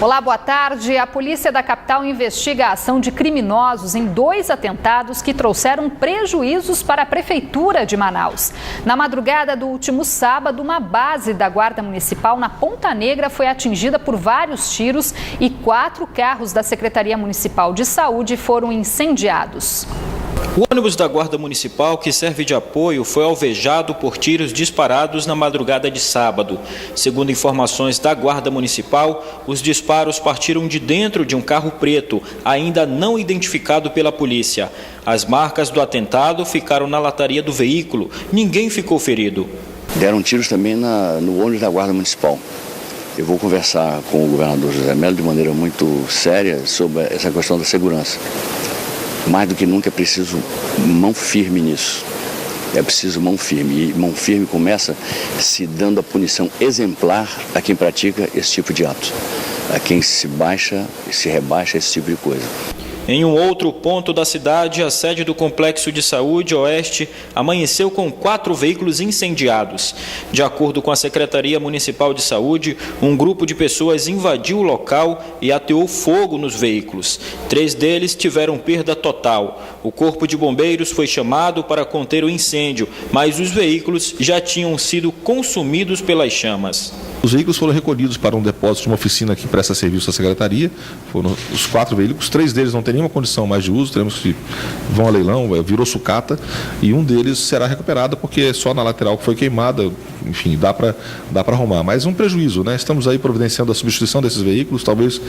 Olá, boa tarde. A polícia da capital investiga a ação de criminosos em 2 atentados que trouxeram prejuízos para a prefeitura de Manaus. Na madrugada do último sábado, uma base da Guarda Municipal na Ponta Negra foi atingida por vários tiros e 4 carros da Secretaria Municipal de Saúde foram incendiados. O ônibus da Guarda Municipal, que serve de apoio, foi alvejado por tiros disparados na madrugada de sábado. Segundo informações da Guarda Municipal, os disparos partiram de dentro de um carro preto, ainda não identificado pela polícia. As marcas do atentado ficaram na lataria do veículo. Ninguém ficou ferido. Deram tiros também no ônibus da Guarda Municipal. Eu vou conversar com o governador José Melo de maneira muito séria sobre essa questão da segurança. Mais do que nunca é preciso mão firme nisso. É preciso mão firme. E mão firme começa se dando a punição exemplar a quem pratica esse tipo de ato. A quem se rebaixa esse tipo de coisa. Em um outro ponto da cidade, a sede do Complexo de Saúde Oeste amanheceu com 4 veículos incendiados. De acordo com a Secretaria Municipal de Saúde, um grupo de pessoas invadiu o local e ateou fogo nos veículos. 3 deles tiveram perda total. O Corpo de Bombeiros foi chamado para conter o incêndio, mas os veículos já tinham sido consumidos pelas chamas. Os veículos foram recolhidos para um depósito de uma oficina que presta serviço à Secretaria. Foram os 4 veículos, 3 deles não têm nenhuma condição mais de uso, teremos que vão a leilão, virou sucata, e um deles será recuperado porque é só na lateral que foi queimada, enfim, dá para arrumar. Mas um prejuízo, né? Estamos aí providenciando a substituição desses veículos, talvez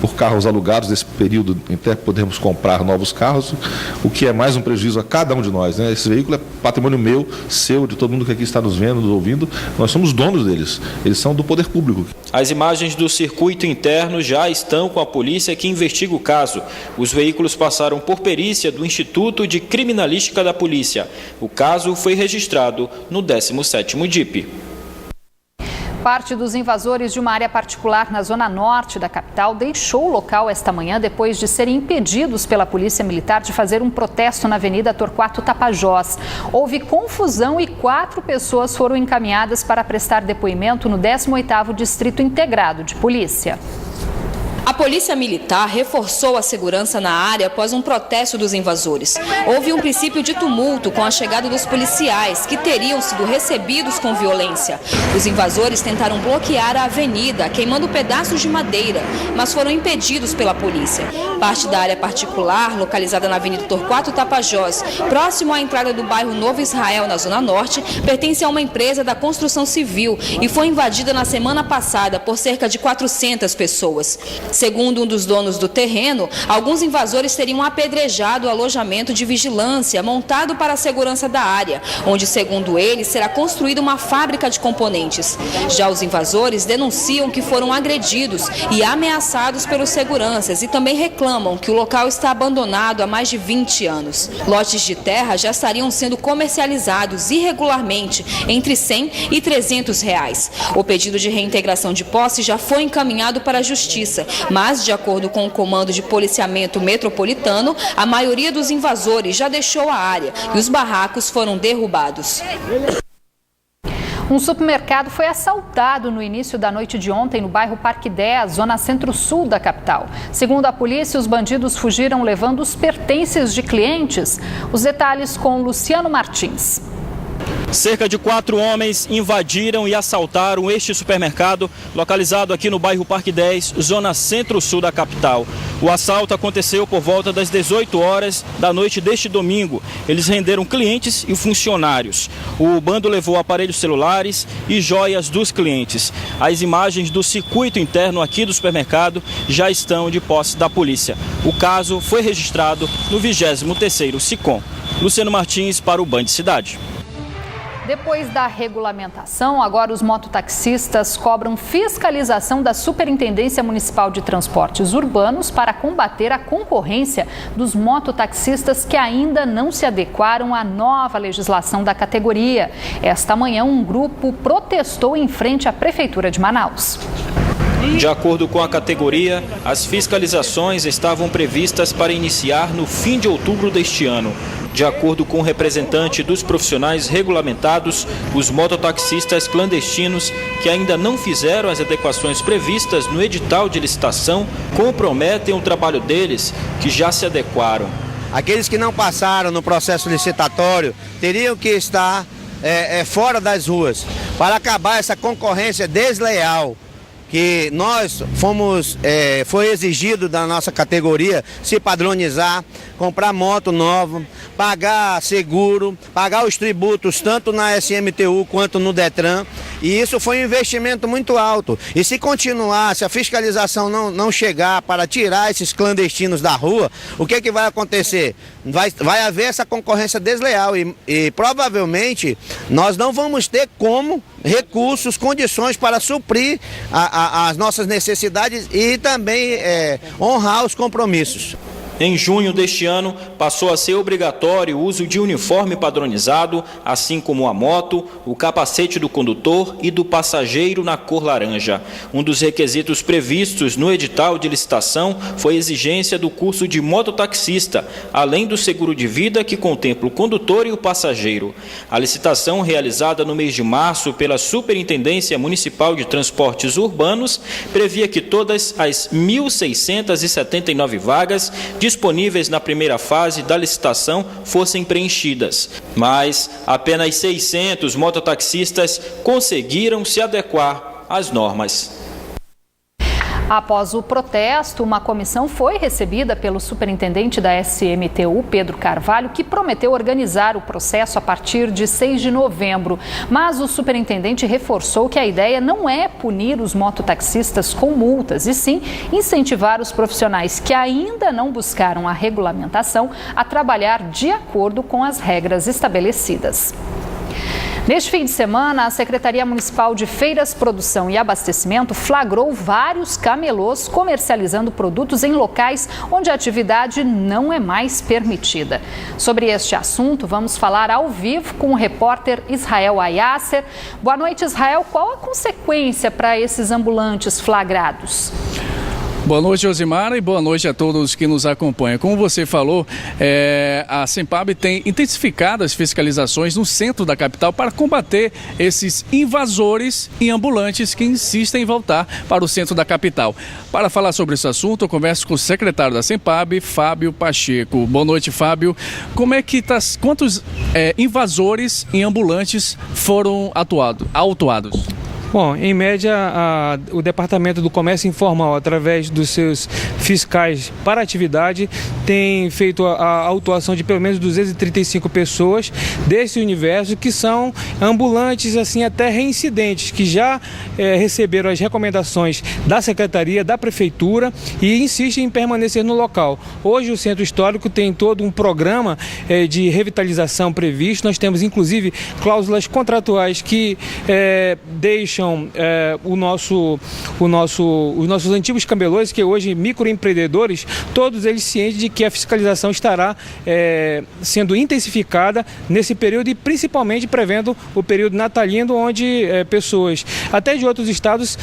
por carros alugados nesse período, até podemos comprar novos carros, o que é mais um prejuízo a cada um de nós, né? Esse veículo é patrimônio meu, seu, de todo mundo que aqui está nos vendo, nos ouvindo, nós somos donos deles, eles são do poder público. As imagens do circuito interno já estão com a polícia que investiga o caso. Os veículos passaram por perícia do Instituto de Criminalística da Polícia. O caso foi registrado no 17º DIP. Parte dos invasores de uma área particular na zona norte da capital deixou o local esta manhã depois de serem impedidos pela Polícia Militar de fazer um protesto na Avenida Torquato Tapajós. Houve confusão e 4 pessoas foram encaminhadas para prestar depoimento no 18º Distrito Integrado de Polícia. A Polícia Militar reforçou a segurança na área após um protesto dos invasores. Houve um princípio de tumulto com a chegada dos policiais, que teriam sido recebidos com violência. Os invasores tentaram bloquear a avenida, queimando pedaços de madeira, mas foram impedidos pela polícia. Parte da área particular, localizada na Avenida Torquato Tapajós, próximo à entrada do bairro Novo Israel, na Zona Norte, pertence a uma empresa da construção civil e foi invadida na semana passada por cerca de 400 pessoas. Segundo um dos donos do terreno, alguns invasores teriam apedrejado o alojamento de vigilância montado para a segurança da área, onde, segundo ele, será construída uma fábrica de componentes. Já os invasores denunciam que foram agredidos e ameaçados pelos seguranças e também reclamam que o local está abandonado há mais de 20 anos. Lotes de terra já estariam sendo comercializados irregularmente entre R$100 e R$300. O pedido de reintegração de posse já foi encaminhado para a Justiça, mas, de acordo com o Comando de Policiamento Metropolitano, a maioria dos invasores já deixou a área e os barracos foram derrubados. Um supermercado foi assaltado no início da noite de ontem no bairro Parque 10, zona centro-sul da capital. Segundo a polícia, os bandidos fugiram levando os pertences de clientes. Os detalhes com Luciano Martins. Cerca de 4 homens invadiram e assaltaram este supermercado, localizado aqui no bairro Parque 10, zona centro-sul da capital. O assalto aconteceu por volta das 18 horas da noite deste domingo. Eles renderam clientes e funcionários. O bando levou aparelhos celulares e joias dos clientes. As imagens do circuito interno aqui do supermercado já estão de posse da polícia. O caso foi registrado no 23º SICOM. Luciano Martins para o Band Cidade. Depois da regulamentação, agora os mototaxistas cobram fiscalização da Superintendência Municipal de Transportes Urbanos para combater a concorrência dos mototaxistas que ainda não se adequaram à nova legislação da categoria. Esta manhã, um grupo protestou em frente à Prefeitura de Manaus. De acordo com a categoria, as fiscalizações estavam previstas para iniciar no fim de outubro deste ano. De acordo com o representante dos profissionais regulamentados, os mototaxistas clandestinos que ainda não fizeram as adequações previstas no edital de licitação comprometem o trabalho deles, que já se adequaram. Aqueles que não passaram no processo licitatório teriam que estar fora das ruas para acabar essa concorrência desleal que foi exigido da nossa categoria se padronizar, comprar moto nova, pagar seguro, pagar os tributos tanto na SMTU quanto no Detran, e isso foi um investimento muito alto. E se continuar, se a fiscalização não chegar para tirar esses clandestinos da rua, o que vai acontecer? Vai haver essa concorrência desleal e provavelmente nós não vamos ter recursos, condições para suprir as nossas necessidades e também honrar os compromissos. Em junho deste ano, passou a ser obrigatório o uso de uniforme padronizado, assim como a moto, o capacete do condutor e do passageiro na cor laranja. Um dos requisitos previstos no edital de licitação foi a exigência do curso de mototaxista, além do seguro de vida que contempla o condutor e o passageiro. A licitação, realizada no mês de março pela Superintendência Municipal de Transportes Urbanos, previa que todas as 1.679 vagas disponíveis na primeira fase da licitação fossem preenchidas, mas apenas 600 mototaxistas conseguiram se adequar às normas. Após o protesto, uma comissão foi recebida pelo superintendente da SMTU, Pedro Carvalho, que prometeu organizar o processo a partir de 6 de novembro. Mas o superintendente reforçou que a ideia não é punir os mototaxistas com multas, e sim incentivar os profissionais que ainda não buscaram a regulamentação a trabalhar de acordo com as regras estabelecidas. Neste fim de semana, a Secretaria Municipal de Feiras, Produção e Abastecimento flagrou vários camelôs comercializando produtos em locais onde a atividade não é mais permitida. Sobre este assunto, vamos falar ao vivo com o repórter Israel Ayasser. Boa noite, Israel. Qual a consequência para esses ambulantes flagrados? Boa noite, Josimara, e boa noite a todos que nos acompanham. Como você falou, a Sempab tem intensificado as fiscalizações no centro da capital para combater esses invasores e ambulantes que insistem em voltar para o centro da capital. Para falar sobre esse assunto, eu converso com o secretário da Sempab, Fábio Pacheco. Boa noite, Fábio. Como é que quantos invasores e ambulantes foram autuados? Bom, em média, o Departamento do Comércio Informal, através dos seus fiscais para atividade, tem feito a autuação de pelo menos 235 pessoas desse universo, que são ambulantes, assim, até reincidentes, que já receberam as recomendações da Secretaria, da Prefeitura e insistem em permanecer no local. Hoje o Centro Histórico tem todo um programa de revitalização previsto. Nós temos, inclusive, cláusulas contratuais que deixam os nossos antigos camelôs, que hoje microempreendedores, todos eles cientes de que a fiscalização estará sendo intensificada nesse período e principalmente prevendo o período natalino, onde pessoas até de outros estados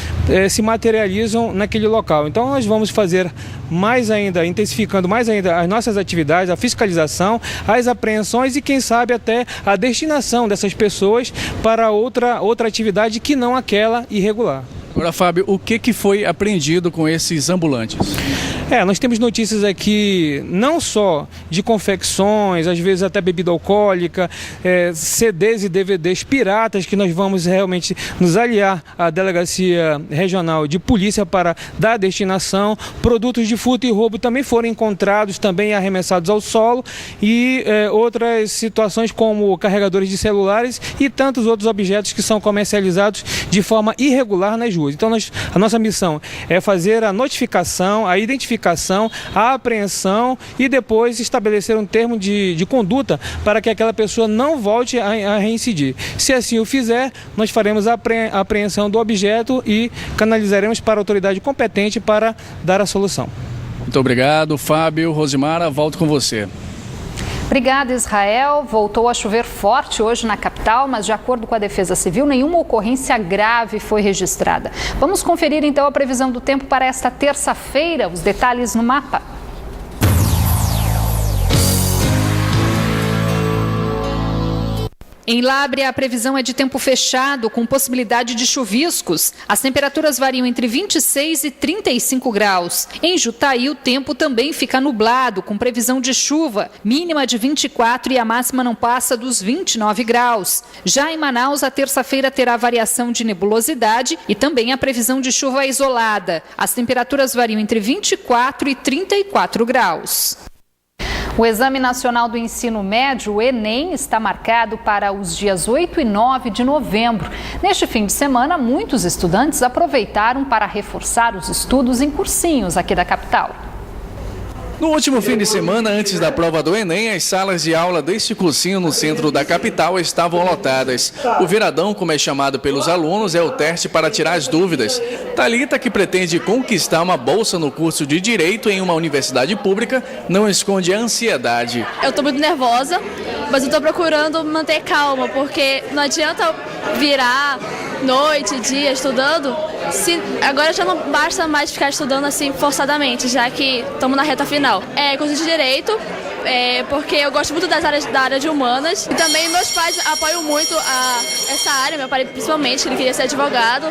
se materializam naquele local. Então nós vamos fazer mais ainda, intensificando mais ainda as nossas atividades, a fiscalização, as apreensões e quem sabe até a destinação dessas pessoas para outra atividade que não aquela irregular. Agora, Fábio, o que foi apreendido com esses ambulantes? Nós temos notícias aqui não só de confecções, às vezes até bebida alcoólica, CDs e DVDs piratas, que nós vamos realmente nos aliar à Delegacia Regional de Polícia para dar destinação. Produtos de furto e roubo também foram encontrados, também arremessados ao solo, e outras situações como carregadores de celulares e tantos outros objetos que são comercializados de forma irregular nas ruas. Então a nossa missão é fazer a notificação, a identificação, a apreensão e depois estabelecer um termo de conduta para que aquela pessoa não volte a reincidir. Se assim o fizer, nós faremos a apreensão do objeto e canalizaremos para a autoridade competente para dar a solução. Muito obrigado, Fábio. Rosimara, volto com você. Obrigada, Israel. Voltou a chover forte hoje na capital, mas de acordo com a Defesa Civil, nenhuma ocorrência grave foi registrada. Vamos conferir então a previsão do tempo para esta terça-feira. Os detalhes no mapa. Em Lábrea, a previsão é de tempo fechado, com possibilidade de chuviscos. As temperaturas variam entre 26 e 35 graus. Em Jutaí, o tempo também fica nublado, com previsão de chuva, mínima de 24 e a máxima não passa dos 29 graus. Já em Manaus, a terça-feira terá variação de nebulosidade e também a previsão de chuva isolada. As temperaturas variam entre 24 e 34 graus. O Exame Nacional do Ensino Médio, o Enem, está marcado para os dias 8 e 9 de novembro. Neste fim de semana, muitos estudantes aproveitaram para reforçar os estudos em cursinhos aqui da capital. No último fim de semana, antes da prova do Enem, as salas de aula deste cursinho no centro da capital estavam lotadas. O viradão, como é chamado pelos alunos, é o teste para tirar as dúvidas. Thalita, que pretende conquistar uma bolsa no curso de Direito em uma universidade pública, não esconde a ansiedade. Eu estou muito nervosa, mas eu estou procurando manter calma, porque não adianta virar noite, dia estudando, agora já não basta mais ficar estudando assim forçadamente, já que estamos na reta final. Curso de Direito, porque eu gosto muito da área de humanas e também meus pais apoiam muito essa área, meu pai principalmente, ele queria ser advogado.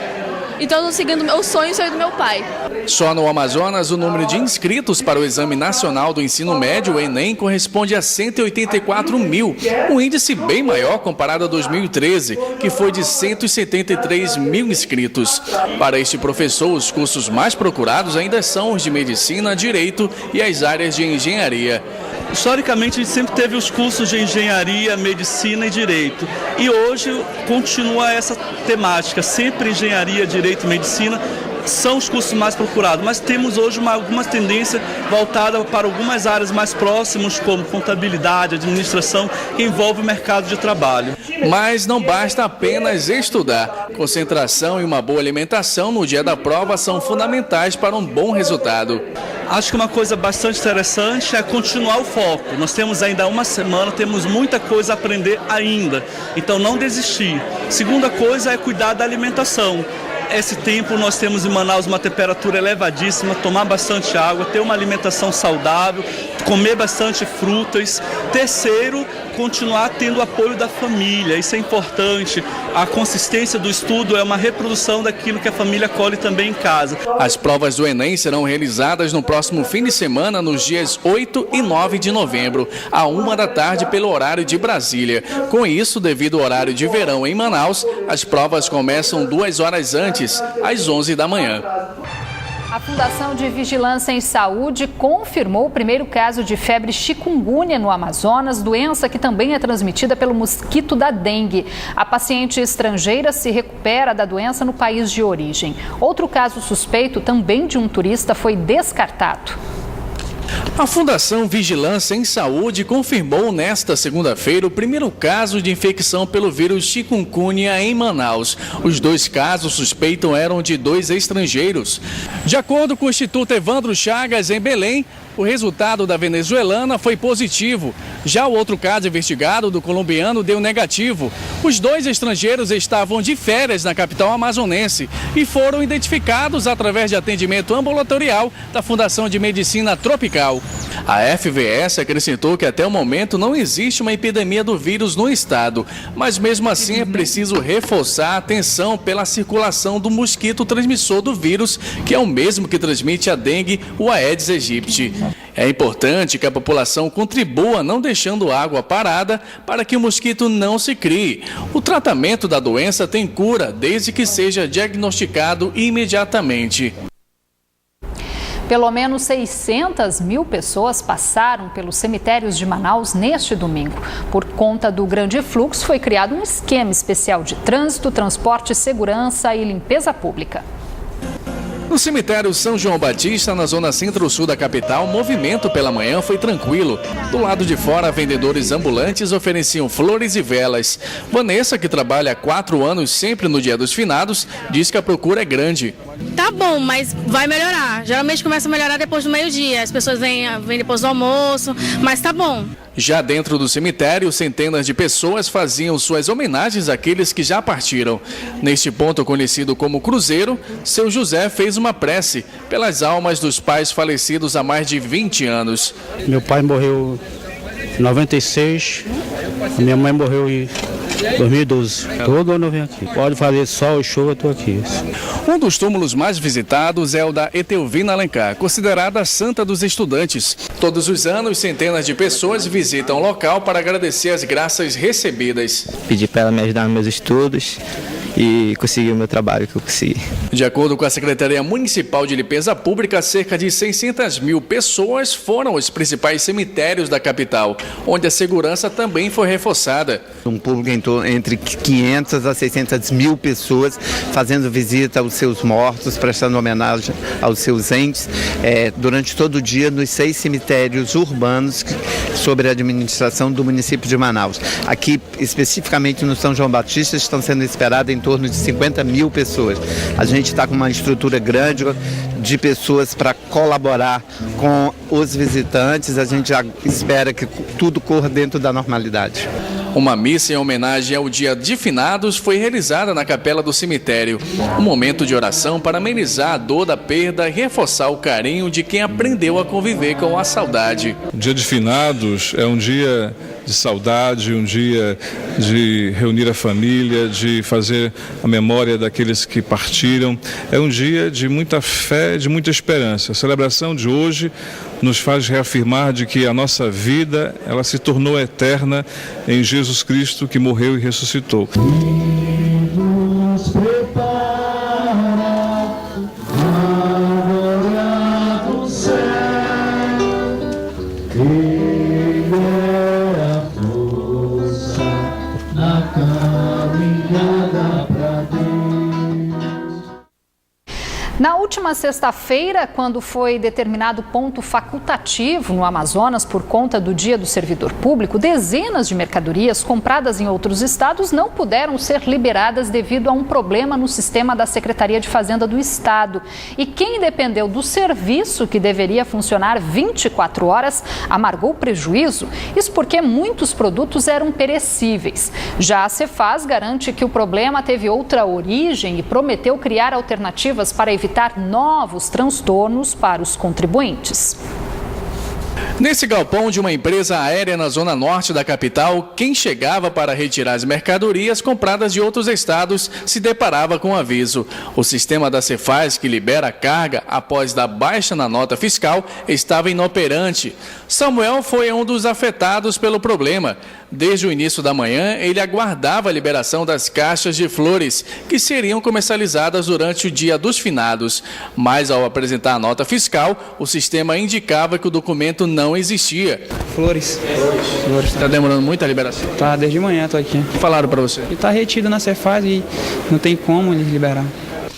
Então eu estou seguindo o sonho do meu pai. Só no Amazonas, o número de inscritos para o Exame Nacional do Ensino Médio, o Enem, corresponde a 184 mil. Um índice bem maior comparado a 2013, que foi de 173 mil inscritos. Para este professor, os cursos mais procurados ainda são os de Medicina, Direito e as áreas de Engenharia. Historicamente, a gente sempre teve os cursos de Engenharia, Medicina e Direito. E hoje continua essa temática, sempre Engenharia, Direito e Medicina são os cursos mais procurados, mas temos hoje alguma tendência voltada para algumas áreas mais próximas, como contabilidade, administração, que envolve o mercado de trabalho. Mas não basta apenas estudar. Concentração e uma boa alimentação no dia da prova são fundamentais para um bom resultado. Acho que uma coisa bastante interessante é continuar o foco. Nós temos ainda uma semana, temos muita coisa a aprender ainda, então não desistir. Segunda coisa é cuidar da alimentação. Esse tempo nós temos em Manaus uma temperatura elevadíssima, tomar bastante água, ter uma alimentação saudável, comer bastante frutas. Terceiro, continuar tendo apoio da família, isso é importante. A consistência do estudo é uma reprodução daquilo que a família colhe também em casa. As provas do Enem serão realizadas no próximo fim de semana, nos dias 8 e 9 de novembro, à 1 da tarde pelo horário de Brasília. Com isso, devido ao horário de verão em Manaus, as provas começam 2 horas antes, às 11 da manhã. A Fundação de Vigilância em Saúde confirmou o primeiro caso de febre chikungunya no Amazonas, doença que também é transmitida pelo mosquito da dengue. A paciente estrangeira se recupera da doença no país de origem. Outro caso suspeito, também de um turista, foi descartado. A Fundação Vigilância em Saúde confirmou nesta segunda-feira o primeiro caso de infecção pelo vírus chikungunya em Manaus. Os 2 casos suspeitos eram de 2 estrangeiros. De acordo com o Instituto Evandro Chagas, em Belém, o resultado da venezuelana foi positivo. Já o outro caso investigado do colombiano deu negativo. Os 2 estrangeiros estavam de férias na capital amazonense e foram identificados através de atendimento ambulatorial da Fundação de Medicina Tropical. A FVS acrescentou que até o momento não existe uma epidemia do vírus no estado, mas mesmo assim é preciso reforçar a atenção pela circulação do mosquito transmissor do vírus, que é o mesmo que transmite a dengue, o Aedes aegypti. É importante que a população contribua não deixando água parada para que o mosquito não se crie. O tratamento da doença tem cura, desde que seja diagnosticado imediatamente. Pelo menos 600 mil pessoas passaram pelos cemitérios de Manaus neste domingo. Por conta do grande fluxo, foi criado um esquema especial de trânsito, transporte, segurança e limpeza pública. No cemitério São João Batista, na zona centro-sul da capital, o movimento pela manhã foi tranquilo. Do lado de fora, vendedores ambulantes ofereciam flores e velas. Vanessa, que trabalha há 4 anos sempre no Dia dos Finados, diz que a procura é grande. Tá bom, mas vai melhorar. Geralmente começa a melhorar depois do meio-dia. As pessoas vêm depois do almoço, mas tá bom. Já dentro do cemitério, centenas de pessoas faziam suas homenagens àqueles que já partiram. Neste ponto conhecido como Cruzeiro, seu José fez uma prece pelas almas dos pais falecidos há mais de 20 anos. Meu pai morreu em 96, minha mãe morreu em 2012. Todo ano eu venho aqui. Pode fazer sol ou chuva, eu estou aqui. Um dos túmulos mais visitados é o da Etelvina Alencar, considerada a santa dos estudantes. Todos os anos, centenas de pessoas visitam o local para agradecer as graças recebidas. Pedi para ela me ajudar nos meus estudos e consegui o meu trabalho que eu consegui. De acordo com a Secretaria Municipal de Limpeza Pública, cerca de 600 mil pessoas foram aos principais cemitérios da capital, onde a segurança também foi reforçada. Um público entre 500 a 600 mil pessoas fazendo visita aos seus mortos, prestando homenagem aos seus entes, durante todo o dia nos 6 cemitérios urbanos sob a administração do município de Manaus. Aqui, especificamente no São João Batista, estão sendo esperadas em torno de 50 mil pessoas. A gente está com uma estrutura grande de pessoas para colaborar com os visitantes. A gente já espera que tudo corra dentro da normalidade. Uma missa em homenagem ao Dia de Finados foi realizada na capela do cemitério. Um momento de oração para amenizar a dor da perda e reforçar o carinho de quem aprendeu a conviver com a saudade. O Dia de Finados é um dia de saudade, um dia de reunir a família, de fazer a memória daqueles que partiram. É um dia de muita fé, de muita esperança. A celebração de hoje nos faz reafirmar de que a nossa vida, ela se tornou eterna em Jesus Cristo, que morreu e ressuscitou. Na última sexta-feira, quando foi determinado ponto facultativo no Amazonas por conta do Dia do Servidor Público, dezenas de mercadorias compradas em outros estados não puderam ser liberadas devido a um problema no sistema da Secretaria de Fazenda do Estado. E quem dependeu do serviço, que deveria funcionar 24 horas, amargou prejuízo. Isso porque muitos produtos eram perecíveis. Já a Cefaz garante que o problema teve outra origem e prometeu criar alternativas para evitar novos transtornos para os contribuintes. Nesse galpão de uma empresa aérea na zona norte da capital, quem chegava para retirar as mercadorias compradas de outros estados se deparava com um aviso. O sistema da Cefaz, que libera a carga após dar baixa na nota fiscal, estava inoperante. Samuel foi um dos afetados pelo problema. Desde o início da manhã, ele aguardava a liberação das caixas de flores, que seriam comercializadas durante o Dia dos Finados. Mas, ao apresentar a nota fiscal, o sistema indicava que o documento não existia. Flores. Está demorando muito a liberação? Tá, desde manhã estou aqui. O que falaram para você? Ele está retido na Cefaz e não tem como eles liberar.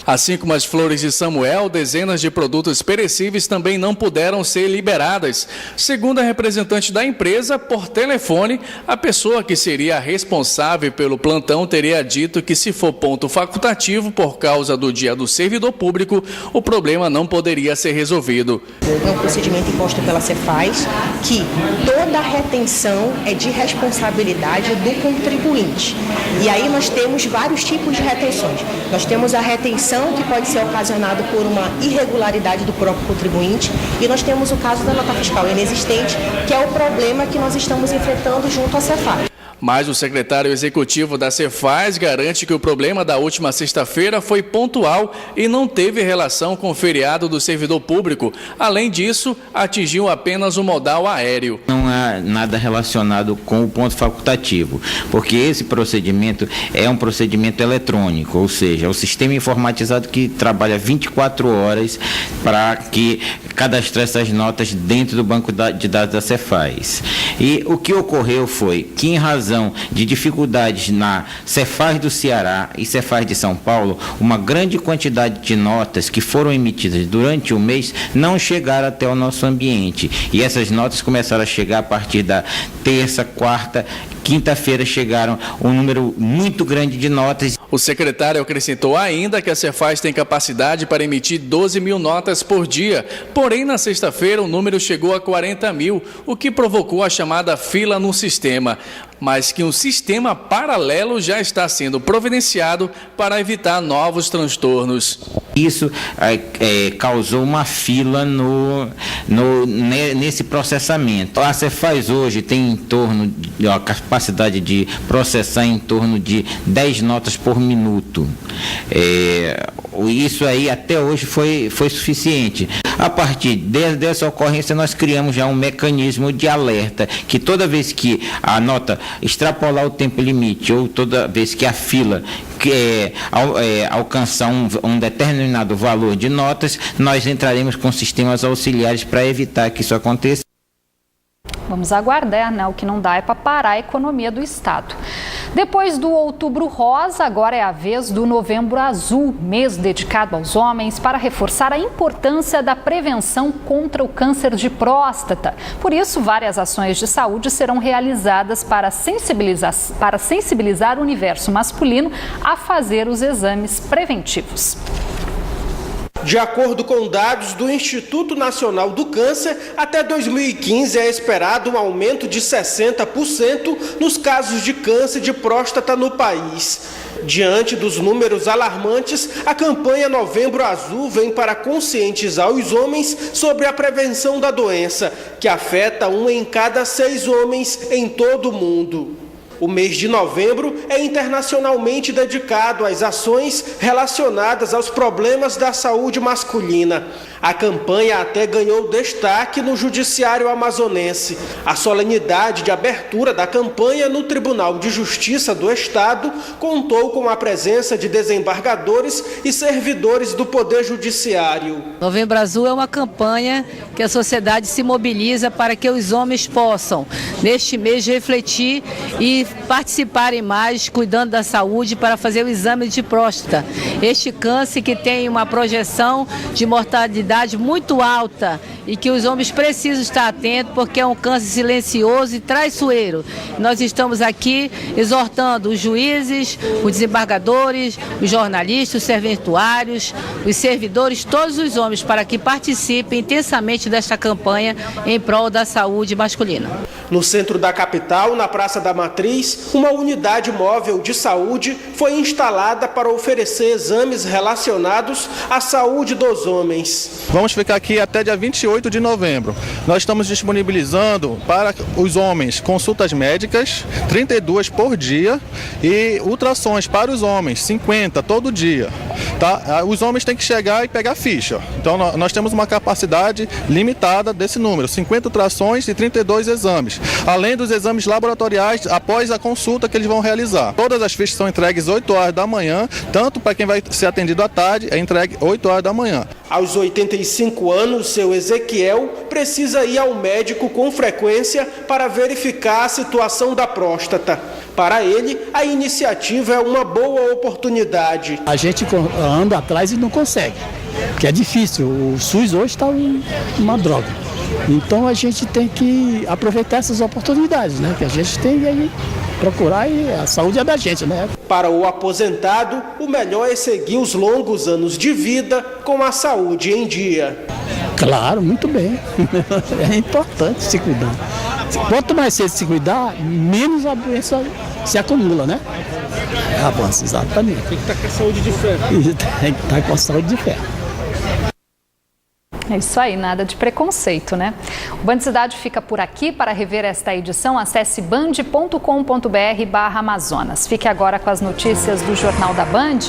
Assim como as flores de Samuel, dezenas de produtos perecíveis também não puderam ser liberadas. Segundo a representante da empresa, por telefone, a pessoa que seria responsável pelo plantão teria dito que, se for ponto facultativo por causa do Dia do Servidor Público, o problema não poderia ser resolvido. É um procedimento imposto pela Cefaz que toda a retenção é de responsabilidade do contribuinte. E aí nós temos vários tipos de retenções. Nós temos a retenção que pode ser ocasionado por uma irregularidade do próprio contribuinte, e nós temos o caso da nota fiscal inexistente, que é o problema que nós estamos enfrentando junto à Cefaz. Mas o secretário executivo da Cefaz garante que o problema da última sexta-feira foi pontual e não teve relação com o feriado do servidor público. Além disso, atingiu apenas o modal aéreo. Não há nada relacionado com o ponto facultativo, porque esse procedimento é um procedimento eletrônico, ou seja, é um sistema informatizado que trabalha 24 horas para que cadastrar essas notas dentro do banco de dados da Cefaz. E o que ocorreu foi que, em razão razão de dificuldades na Cefaz do Ceará e Cefaz de São Paulo, uma grande quantidade de notas que foram emitidas durante o mês não chegaram até o nosso ambiente. E essas notas começaram a chegar a partir da terça, quarta, quinta-feira chegaram um número muito grande de notas. O secretário acrescentou ainda que a Cefaz tem capacidade para emitir 12 mil notas por dia, porém na sexta-feira o número chegou a 40 mil, o que provocou a chamada fila no sistema, mas que um sistema paralelo já está sendo providenciado para evitar novos transtornos. Isso causou uma fila nesse processamento. A Cefaz hoje tem em torno de a capacidade de processar em torno de 10 notas por minuto. Isso aí até hoje foi suficiente. A partir dessa ocorrência nós criamos já um mecanismo de alerta, que toda vez que a nota extrapolar o tempo limite ou toda vez que a fila alcançar um determinado valor de notas, nós entraremos com sistemas auxiliares para evitar que isso aconteça. Vamos aguardar, né? O que não dá é para parar a economia do Estado. Depois do Outubro Rosa, agora é a vez do Novembro Azul, mês dedicado aos homens para reforçar a importância da prevenção contra o câncer de próstata. Por isso, várias ações de saúde serão realizadas para sensibilizar o universo masculino a fazer os exames preventivos. De acordo com dados do Instituto Nacional do Câncer, até 2015 é esperado um aumento de 60% nos casos de câncer de próstata no país. Diante dos números alarmantes, a campanha Novembro Azul vem para conscientizar os homens sobre a prevenção da doença, que afeta 1 em cada 6 homens em todo o mundo. O mês de novembro é internacionalmente dedicado às ações relacionadas aos problemas da saúde masculina. A campanha até ganhou destaque no Judiciário Amazonense. A solenidade de abertura da campanha no Tribunal de Justiça do Estado contou com a presença de desembargadores e servidores do Poder Judiciário. Novembro Azul é uma campanha que a sociedade se mobiliza para que os homens possam, neste mês, refletir e participarem mais, cuidando da saúde, para fazer o exame de próstata. Este câncer que tem uma projeção de mortalidade muito alta e que os homens precisam estar atentos, porque é um câncer silencioso e traiçoeiro. Nós estamos aqui exortando os juízes, os desembargadores, os jornalistas, os serventuários, os servidores, todos os homens, para que participem intensamente desta campanha em prol da saúde masculina. No centro da capital, na Praça da Matriz, uma unidade móvel de saúde foi instalada para oferecer exames relacionados à saúde dos homens. Vamos ficar aqui até dia 28 de novembro. Nós estamos disponibilizando para os homens consultas médicas, 32 por dia, e ultrassons para os homens, 50 todo dia. Tá? Os homens têm que chegar e pegar ficha. Então nós temos uma capacidade limitada desse número, 50 ultrassons e 32 exames. Além dos exames laboratoriais após a consulta que eles vão realizar. Todas as fichas são entregues 8 horas da manhã, tanto para quem vai ser atendido à tarde, é entregue 8 horas da manhã. Aos 85 anos, seu Ezequiel precisa ir ao médico com frequência para verificar a situação da próstata. Para ele, a iniciativa é uma boa oportunidade. A gente anda atrás e não consegue, porque é difícil. O SUS hoje está uma droga. Então a gente tem que aproveitar essas oportunidades, né? Que a gente tem que aí procurar, e a saúde é da gente, né? Para o aposentado, o melhor é seguir os longos anos de vida com a saúde em dia. Claro, muito bem. É importante se cuidar. Quanto mais cedo se cuidar, menos a doença se acumula, né? Avança, exatamente. Tem que estar com a saúde de ferro. Tem que estar com a saúde de ferro. É isso aí, nada de preconceito, né? O Band Cidade fica por aqui. Para rever esta edição, acesse band.com.br/Amazonas. Fique agora com as notícias do Jornal da Band.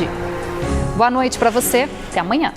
Boa noite para você, até amanhã.